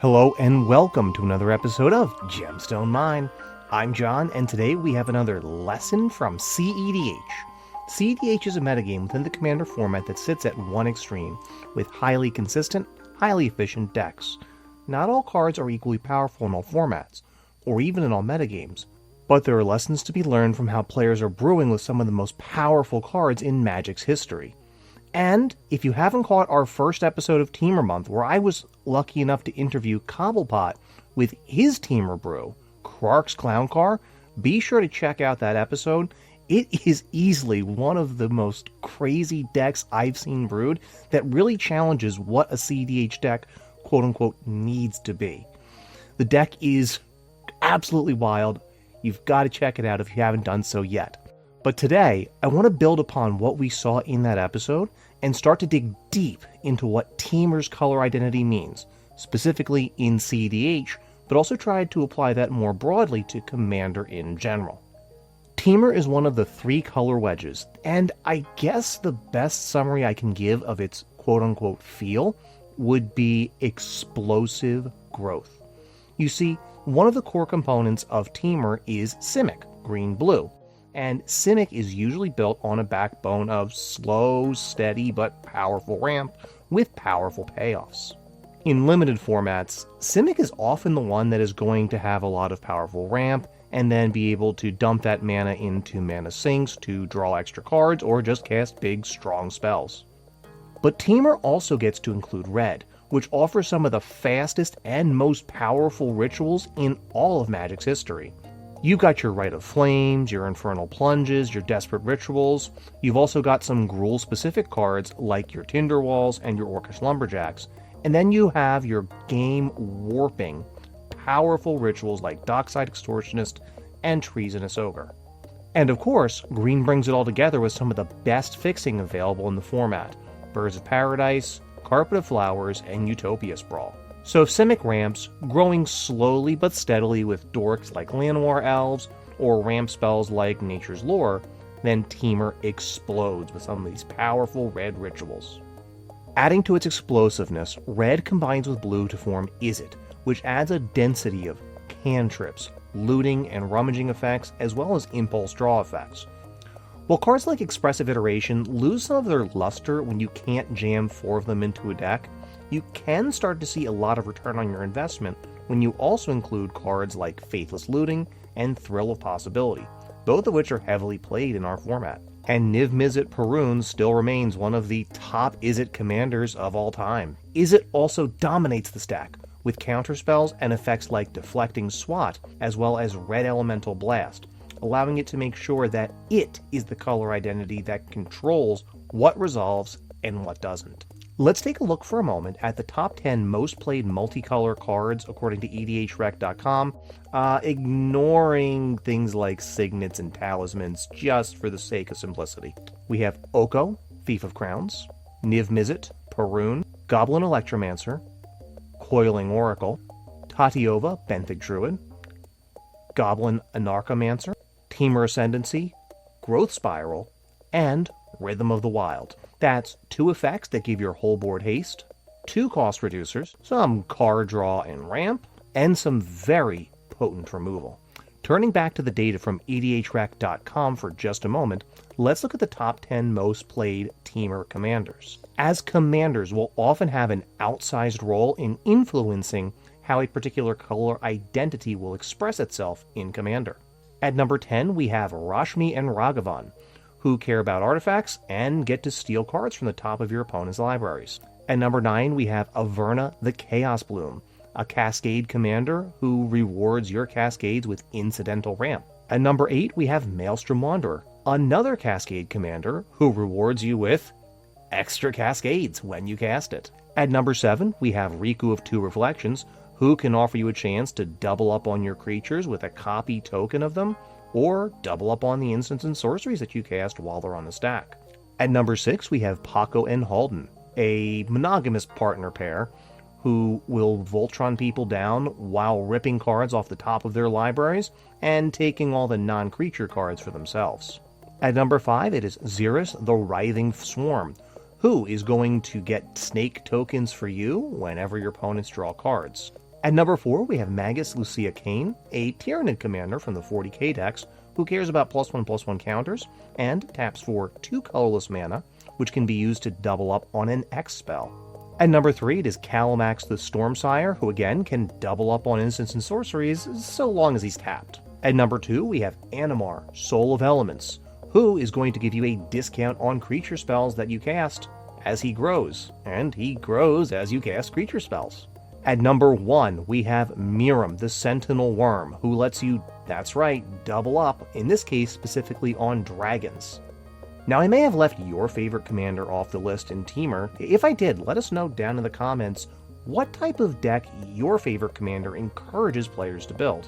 Hello and welcome to another episode of Gemstone Mine. I'm John, and today we have another lesson from cEDH. cEDH is a metagame within the Commander format that sits at one extreme, with highly consistent, highly efficient decks. Not all cards are equally powerful in all formats, or even in all metagames, but there are lessons to be learned from how players are brewing with some of the most powerful cards in Magic's history. And if you haven't caught our first episode of Temur Month, where I was lucky enough to interview Cobblepot with his Temur brew, Krark's Clown Car, be sure to check out that episode. It is easily one of the most crazy decks I've seen brewed that really challenges what a cEDH deck, quote-unquote, needs to be. The deck is absolutely wild. You've got to check it out if you haven't done so yet. But today, I want to build upon what we saw in that episode and start to dig deep into what Temur's color identity means, specifically in cEDH, but also try to apply that more broadly to Commander in general. Temur is one of the three color wedges, and I guess the best summary I can give of its quote-unquote feel would be explosive growth. You see, one of the core components of Temur is Simic, green-blue. And Simic is usually built on a backbone of slow, steady, but powerful ramp with powerful payoffs. In limited formats, Simic is often the one that is going to have a lot of powerful ramp and then be able to dump that mana into mana sinks to draw extra cards or just cast big, strong spells. But Temur also gets to include red, which offers some of the fastest and most powerful rituals in all of Magic's history. You've got your Rite of Flames, your Infernal Plunges, your Desperate Rituals. You've also got some Gruul-specific cards like your Tinder Walls and your Orcish Lumberjacks. And then you have your game-warping, powerful rituals like Dockside Extortionist and Treasonous Ogre. And of course, green brings it all together with some of the best fixing available in the format. Birds of Paradise, Carpet of Flowers, and Utopia Sprawl. So if Simic ramps, growing slowly but steadily with dorks like Llanowar Elves, or ramp spells like Nature's Lore, then Temur explodes with some of these powerful red rituals. Adding to its explosiveness, red combines with blue to form Izzet, which adds a density of cantrips, looting and rummaging effects, as well as impulse draw effects. While cards like Expressive Iteration lose some of their luster when you can't jam 4 of them into a deck, you can start to see a lot of return on your investment when you also include cards like Faithless Looting and Thrill of Possibility, both of which are heavily played in our format. And Niv Mizzet Perun still remains one of the top Izzet commanders of all time. Izzet also dominates the stack, with counterspells and effects like Deflecting Swat, as well as Red Elemental Blast, allowing it to make sure that it is the color identity that controls what resolves and what doesn't. Let's take a look for a moment at the top 10 most played multicolor cards according to EDHREC.com, ignoring things like signets and talismans just for the sake of simplicity. We have Oko, Thief of Crowns, Niv Mizzet, Perun, Goblin Electromancer, Coiling Oracle, Tatiova, Benthic Druid, Goblin Anarchomancer, Temur Ascendancy, Growth Spiral, and Rhythm of the Wild. That's 2 effects that give your whole board haste, 2 cost reducers, some card draw and ramp, and some very potent removal. Turning back to the data from EDHREC.com for just a moment, let's look at the top 10 most played Temur commanders. As commanders will often have an outsized role in influencing how a particular color identity will express itself in Commander. At number 10, we have Rashmi and Ragavan, who care about artifacts and get to steal cards from the top of your opponent's libraries. At number 9, we have Averna the Chaos Bloom, a Cascade commander who rewards your Cascades with incidental ramp. At number 8, we have Maelstrom Wanderer, another Cascade commander who rewards you with extra Cascades when you cast it. At number 7, we have Riku of Two Reflections, who can offer you a chance to double up on your creatures with a copy token of them, or double up on the instants and sorceries that you cast while they're on the stack. At number 6, we have Paco and Halden, a monogamous partner pair who will Voltron people down while ripping cards off the top of their libraries and taking all the non-creature cards for themselves. At number 5, it is Xeris the Writhing Swarm, who is going to get snake tokens for you whenever your opponents draw cards. At number 4, we have Magus Lucia Kane, a Tyrannid commander from the 40k decks, who cares about +1/+1 counters, and taps for 2 colorless mana, which can be used to double up on an X spell. At number 3, it is Calamax the Stormsire, who again can double up on instants and sorceries so long as he's tapped. At number 2, we have Animar, Soul of Elements, who is going to give you a discount on creature spells that you cast as he grows, and he grows as you cast creature spells. At number 1, we have Miram, the Sentinel Worm, who lets you, that's right, double up, in this case specifically on dragons. Now, I may have left your favorite commander off the list in Temur. If I did, let us know down in the comments what type of deck your favorite commander encourages players to build.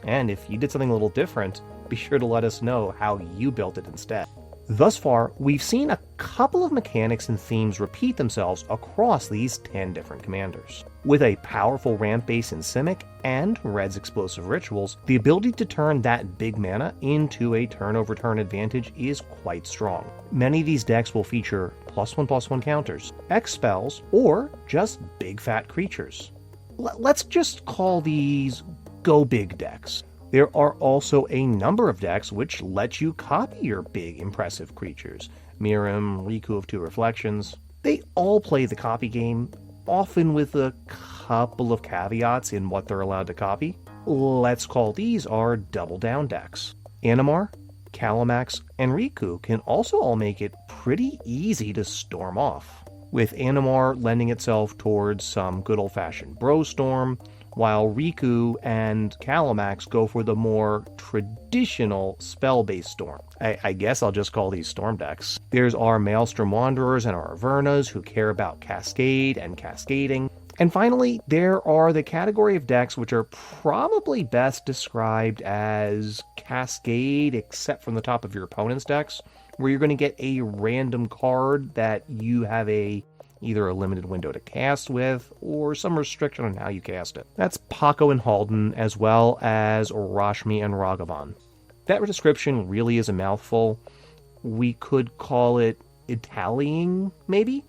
And if you did something a little different, be sure to let us know how you built it instead. Thus far, we've seen a couple of mechanics and themes repeat themselves across these 10 different commanders. With a powerful ramp base in Simic and Red's explosive rituals, the ability to turn that big mana into a turn-over-turn advantage is quite strong. Many of these decks will feature +1/+1 counters, X spells, or just big fat creatures. Let's just call these go big decks. There are also a number of decks which let you copy your big, impressive creatures. Miram, Riku of Two Reflections. They all play the copy game, often with a couple of caveats in what they're allowed to copy. Let's call these our double down decks. Animar, Calamax, and Riku can also all make it pretty easy to storm off, with Animar lending itself towards some good old-fashioned bro storm, while Riku and Calamax go for the more traditional spell-based storm. I guess I'll just call these storm decks. There's our Maelstrom Wanderers and our Avernas who care about Cascade and cascading. And finally, there are the category of decks which are probably best described as Cascade, except from the top of your opponent's decks, where you're going to get a random card that you have either a limited window to cast with, or some restriction on how you cast it. That's Paco and Halden, as well as Rashmi and Ragavan. That description really is a mouthful. We could call it Italian, maybe?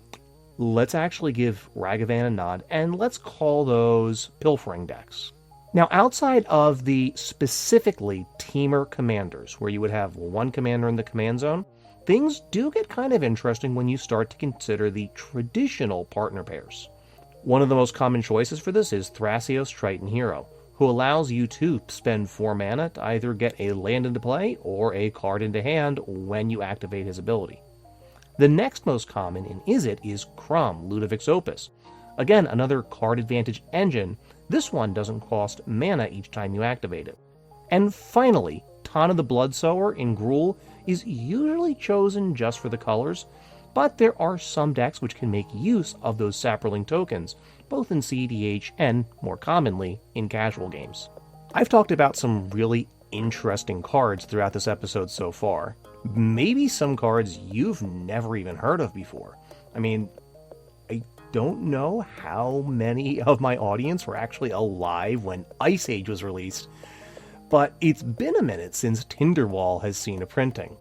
Let's actually give Ragavan a nod, and let's call those pilfering decks. Now, outside of the specifically Temur commanders, where you would have one commander in the command zone, things do get kind of interesting when you start to consider the traditional partner pairs. One of the most common choices for this is Thrasios Triton Hero, who allows you to spend 4 mana to either get a land into play or a card into hand when you activate his ability. The next most common in Izzet is Crumb, Ludovic's Opus. Again, another card advantage engine. This one doesn't cost mana each time you activate it. And finally, Tana the Bloodsower in Gruul is usually chosen just for the colors, but there are some decks which can make use of those Saproling tokens, both in cEDH and, more commonly, in casual games. I've talked about some really interesting cards throughout this episode so far. Maybe some cards you've never even heard of before. I mean, I don't know how many of my audience were actually alive when Ice Age was released, but it's been a minute since Tinderwall has seen a printing.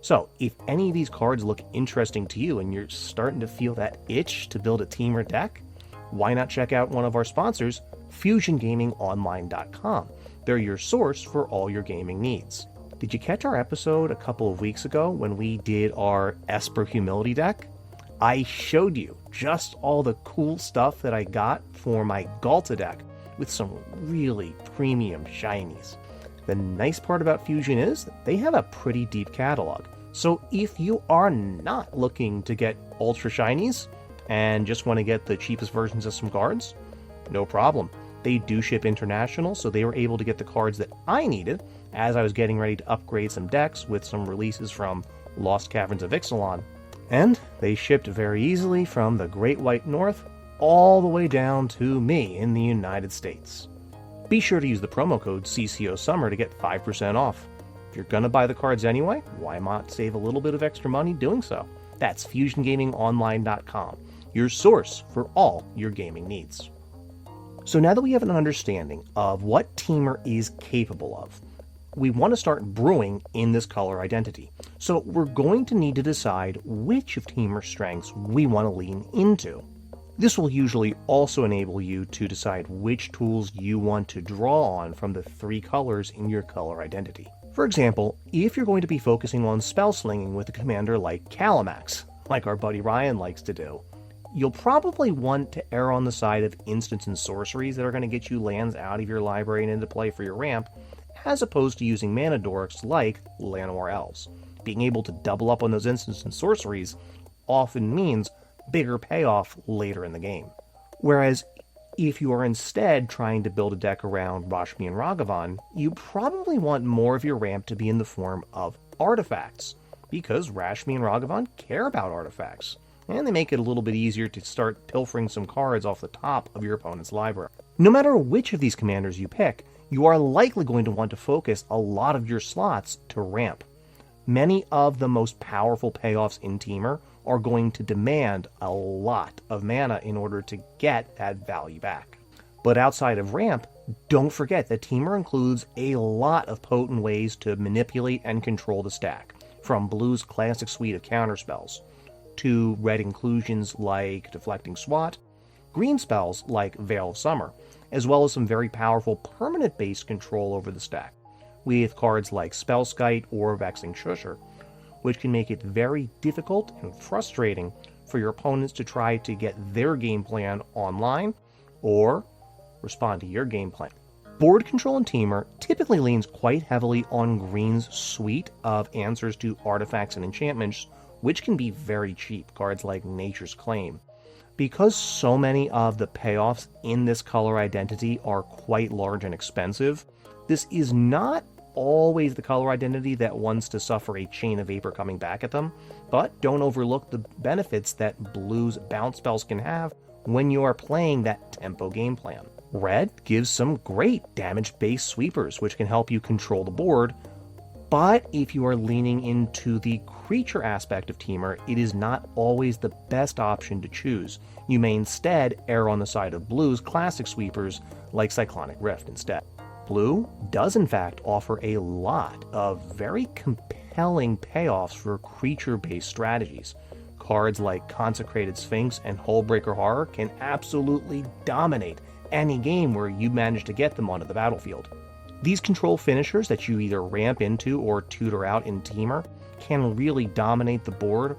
So, if any of these cards look interesting to you and you're starting to feel that itch to build a Temur deck, why not check out one of our sponsors, FusionGamingOnline.com. They're your source for all your gaming needs. Did you catch our episode a couple of weeks ago when we did our Esper Humility deck? I showed you just all the cool stuff that I got for my Galta deck with some really premium shinies. The nice part about Fusion is they have a pretty deep catalog. So if you are not looking to get ultra shinies and just want to get the cheapest versions of some cards, no problem. They do ship international, so they were able to get the cards that I needed as I was getting ready to upgrade some decks with some releases from Lost Caverns of Ixalan. And they shipped very easily from the Great White North all the way down to me in the United States. Be sure to use the promo code CCOSummer to get 5% off. If you're gonna buy the cards anyway, why not save a little bit of extra money doing so? That's FusionGamingOnline.com, your source for all your gaming needs. So now that we have an understanding of what Temur is capable of, we want to start brewing in this color identity. So we're going to need to decide which of Temur's strengths we want to lean into. This will usually also enable you to decide which tools you want to draw on from the 3 colors in your color identity. For example, if you're going to be focusing on spell slinging with a commander like Calamax, like our buddy Ryan likes to do, you'll probably want to err on the side of instants and sorceries that are going to get you lands out of your library and into play for your ramp, as opposed to using mana dorks like Llanowar Elves. Being able to double up on those instants and sorceries often means bigger payoff later in the game. Whereas if you are instead trying to build a deck around Rashmi and Ragavan, you probably want more of your ramp to be in the form of artifacts, because Rashmi and Ragavan care about artifacts, and they make it a little bit easier to start pilfering some cards off the top of your opponent's library. No matter which of these commanders you pick, you are likely going to want to focus a lot of your slots to ramp. Many of the most powerful payoffs in Temur are going to demand a lot of mana in order to get that value back. But outside of ramp, don't forget that Temur includes a lot of potent ways to manipulate and control the stack, from Blue's classic suite of counterspells, to red inclusions like Deflecting Swat, green spells like Veil of Summer, as well as some very powerful permanent-based control over the stack, with cards like Spellskite or Vexing Shusher, which can make it very difficult and frustrating for your opponents to try to get their game plan online or respond to your game plan. Board control in Temur typically leans quite heavily on green's suite of answers to artifacts and enchantments, which can be very cheap, cards like Nature's Claim. Because so many of the payoffs in this color identity are quite large and expensive, this is not always the color identity that wants to suffer a chain of vapor coming back at them, but don't overlook the benefits that Blue's bounce spells can have when you are playing that tempo game plan. Red gives some great damage-based sweepers, which can help you control the board, but if you are leaning into the creature aspect of Temur, it is not always the best option to choose. You may instead err on the side of Blue's classic sweepers like Cyclonic Rift instead. Blue does in fact offer a lot of very compelling payoffs for creature-based strategies. Cards like Consecrated Sphinx and Hullbreaker Horror can absolutely dominate any game where you manage to get them onto the battlefield. These control finishers that you either ramp into or tutor out in Temur can really dominate the board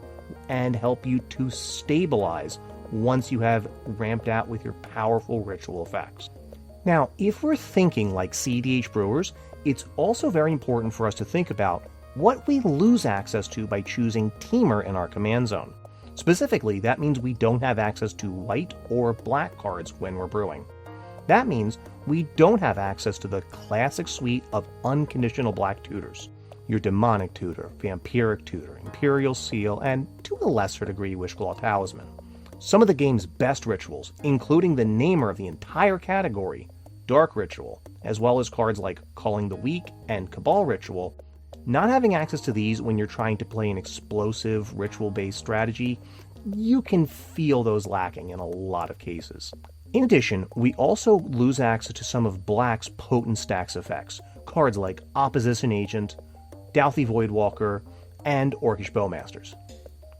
and help you to stabilize once you have ramped out with your powerful ritual effects. Now, if we're thinking like cEDH brewers, it's also very important for us to think about what we lose access to by choosing Temur in our command zone. Specifically, that means we don't have access to white or black cards when we're brewing. That means we don't have access to the classic suite of unconditional black tutors, your Demonic Tutor, Vampiric Tutor, Imperial Seal, and to a lesser degree Wishclaw Talisman. Some of the game's best rituals, including the namer of the entire category, Dark Ritual, as well as cards like Culling the Weak and Cabal Ritual. Not having access to these when you're trying to play an explosive ritual-based strategy, you can feel those lacking in a lot of cases. In addition, we also lose access to some of Black's potent stax effects, cards like Opposition Agent, Douthie Voidwalker, and Orcish Bowmasters.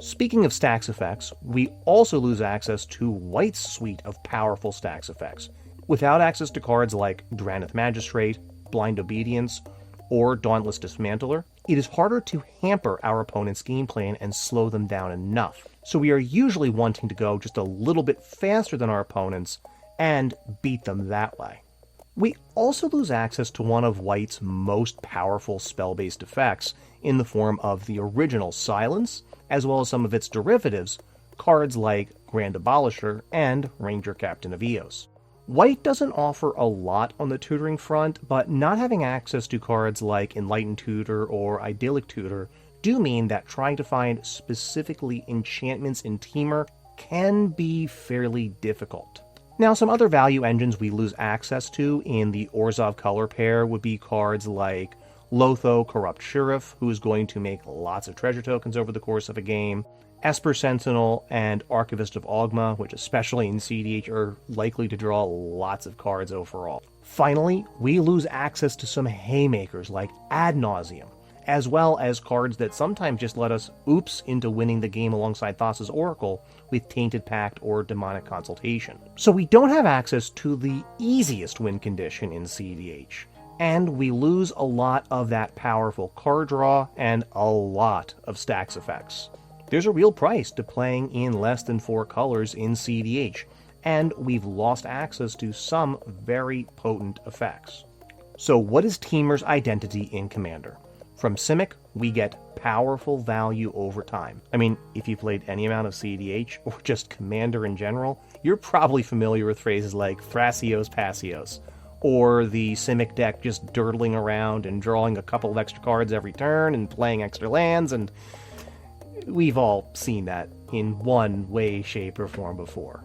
Speaking of stax effects, we also lose access to White's suite of powerful stax effects. Without access to cards like Drannith Magistrate, Blind Obedience, or Dauntless Dismantler, it is harder to hamper our opponent's game plan and slow them down enough. So we are usually wanting to go just a little bit faster than our opponents and beat them that way. We also lose access to one of White's most powerful spell-based effects in the form of the original Silence, as well as some of its derivatives, cards like Grand Abolisher and Ranger Captain of Eos. White doesn't offer a lot on the tutoring front, but not having access to cards like Enlightened Tutor or Idyllic Tutor do mean that trying to find specifically enchantments in Temur can be fairly difficult. Now, some other value engines we lose access to in the Orzhov color pair would be cards like Lotho Corrupt Sheriff, who is going to make lots of treasure tokens over the course of a game, Esper Sentinel, and Archivist of Ogma, which especially in cEDH are likely to draw lots of cards overall. Finally, we lose access to some haymakers like Ad Nauseam, as well as cards that sometimes just let us oops into winning the game alongside Thassa's Oracle with Tainted Pact or Demonic Consultation. So we don't have access to the easiest win condition in cEDH, and we lose a lot of that powerful card draw and a lot of stax effects. There's a real price to playing in less than 4 colors in cEDH, and we've lost access to some very potent effects. So what is Temur's identity in Commander? From Simic, we get powerful value over time. I mean, if you played any amount of cEDH, or just Commander in general, you're probably familiar with phrases like Thrasios Passios, or the Simic deck just dirtling around and drawing a couple of extra cards every turn and playing extra lands, and we've all seen that in one way, shape, or form before.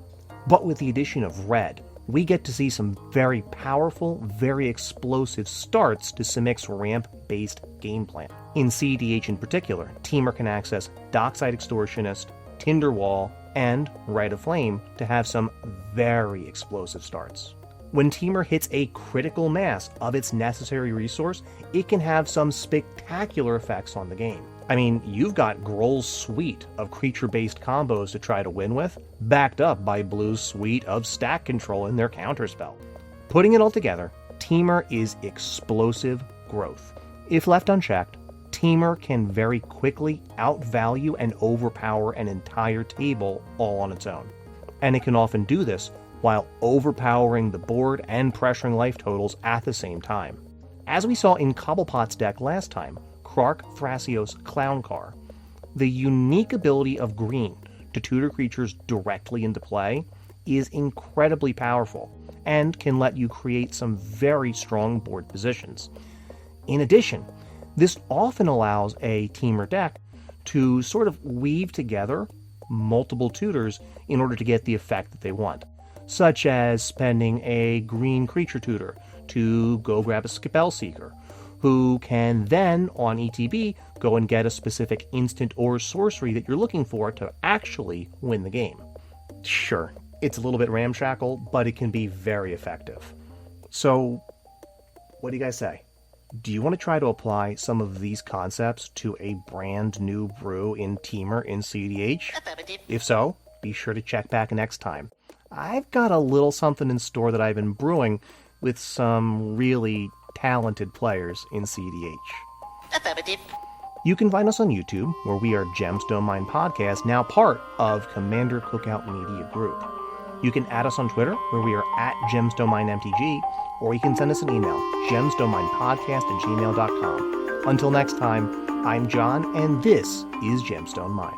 But with the addition of Red, we get to see some very powerful, very explosive starts to Simic's ramp-based game plan. In cEDH in particular, Temur can access Dockside Extortionist, Tinderwall, and Rite of Flame to have some very explosive starts. When Temur hits a critical mass of its necessary resource, it can have some spectacular effects on the game. I mean, you've got Grohl's suite of creature-based combos to try to win with, backed up by Blue's suite of stack control in their counterspell. Putting it all together, Temur is explosive growth. If left unchecked, Temur can very quickly outvalue and overpower an entire table all on its own. And it can often do this while overpowering the board and pressuring life totals at the same time. As we saw in Cobblepot's deck last time, Krark Thrasios Clowncar, the unique ability of green to tutor creatures directly into play is incredibly powerful and can let you create some very strong board positions. In addition, this often allows a Temur deck to sort of weave together multiple tutors in order to get the effect that they want, such as spending a green creature tutor to go grab a Spellseeker, who can then, on ETB, go and get a specific instant or sorcery that you're looking for to actually win the game. Sure, it's a little bit ramshackle, but it can be very effective. So, what do you guys say? Do you want to try to apply some of these concepts to a brand new brew in Temur in cEDH? If so, be sure to check back next time. I've got a little something in store that I've been brewing with some really talented players in cEDH. Affirmative. You can find us on YouTube, where we are Gemstone Mine Podcast, now part of Commander Cookout Media Group. You can add us on Twitter, where we are at Gemstone Mine MTG, or you can send us an email, gemstoneminepodcast@gmail.com. Until next time, I'm John, and this is Gemstone Mine.